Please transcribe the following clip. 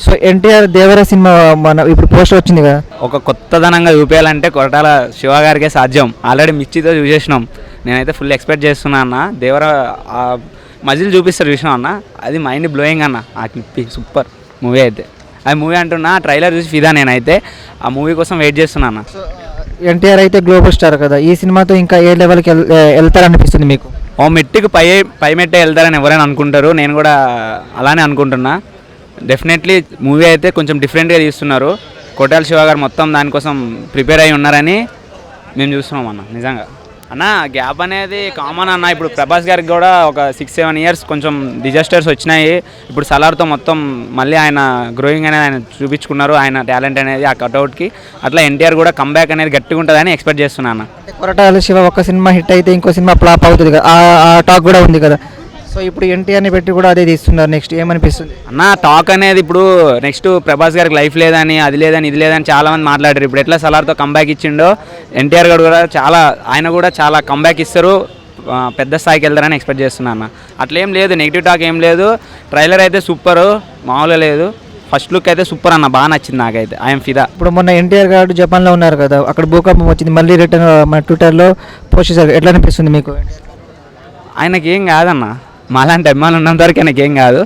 So NTR దేవర cinema మన ఇప్పుడు poster వచ్చింది కదా. ఒక కొత్తదనంగా చూపించాలంటే కొరటాల శివ గారికే సాధ్యం. ఆల్రెడీ మిర్చితో చూసేసినాం. నేనైతే ఫుల్ ఎక్స్పెక్ట్ చేస్తున్నా అన్న. దేవర మజిల్ చూపిస్తారు చూసినాం అన్న, అది మైండ్ బ్లోయింగ్ అన్న. ఆ క్లిప్ సూపర్ మూవీ అయితే. అది మూవీ అంటున్నా, ట్రైలర్ చూసి ఫిదా. నేనైతే ఆ మూవీ కోసం వెయిట్ చేస్తున్నా అన్న. ఎన్టీఆర్ అయితే గ్లోబల్ స్టార్ కదా, ఈ సినిమాతో ఇంకా ఏ లెవెల్కి వెళ్తారనిపిస్తుంది మీకు? ఓ మెట్టుకు పై మెట్టే వెళ్తారని ఎవరైనా అనుకుంటారు. నేను కూడా అలానే అనుకుంటున్నా. డెఫినెట్లీ మూవీ అయితే కొంచెం డిఫరెంట్గా తీస్తున్నారు. కొరటాల శివ గారు మొత్తం దానికోసం ప్రిపేర్ అయి ఉన్నారని మేము చూస్తున్నాం అన్న. నిజంగా అన్న గ్యాప్ అనేది కామన్ అన్న. ఇప్పుడు ప్రభాస్ గారికి కూడా ఒక 6-7 ఇయర్స్ కొంచెం డిజాస్టర్స్ వచ్చినాయి. ఇప్పుడు సలార్తో మొత్తం మళ్ళీ ఆయన గ్రోయింగ్ అనేది ఆయన చూపించుకున్నారు, ఆయన టాలెంట్ అనేది ఆ కట్అవుట్కి. అట్లా ఎన్టీఆర్ కూడా కంబ్యాక్ అనేది గట్టిగా ఉంటుందని ఎక్స్పెక్ట్ చేస్తున్నాను. కొరటాల శివ ఒక సినిమా హిట్ అయితే ఇంకో సినిమా ఫ్లాప్ అవుతుంది కదా, ఆ టాక్ కూడా ఉంది కదా. సో ఇప్పుడు ఎన్టీఆర్ని పెట్టి కూడా అదే తీస్తున్నారు. నెక్స్ట్ ఏమనిపిస్తుంది అన్న? టాక్ అనేది ఇప్పుడు నెక్స్ట్ ప్రభాస్ గారికి లైఫ్ లేదని, అది లేదని, ఇది లేదని చాలామంది మాట్లాడారు. ఇప్పుడు ఎట్లా సలార్తో కంబ్యాక్ ఇచ్చిండో ఎన్టీఆర్ గారు కూడా ఆయన కూడా చాలా కంబ్యాక్ ఇస్తారు, పెద్ద స్థాయికి వెళ్తారని ఎక్స్పెక్ట్ చేస్తున్నాను. అట్లేం లేదు, నెగిటివ్ టాక్ ఏం లేదు. ట్రైలర్ అయితే సూపర్, మామూలుగా లేదు. ఫస్ట్ లుక్ అయితే సూపర్ అన్న, బాగా నచ్చింది నాకైతే. ఐఎమ్ ఫిదా. ఇప్పుడు మొన్న ఎన్టీఆర్ గారు జపాన్లో ఉన్నారు కదా, అక్కడ భూకంపం వచ్చింది, మళ్ళీ రిటర్న్ మన ట్విట్టర్లో పోస్ట్ చేశారు. ఎట్లా అనిపిస్తుంది మీకు? ఆయనకి ఏం కాదన్న, మాలాంటి అభిమానులు ఉన్నంత వరకు ఆయనకి ఏం కాదు.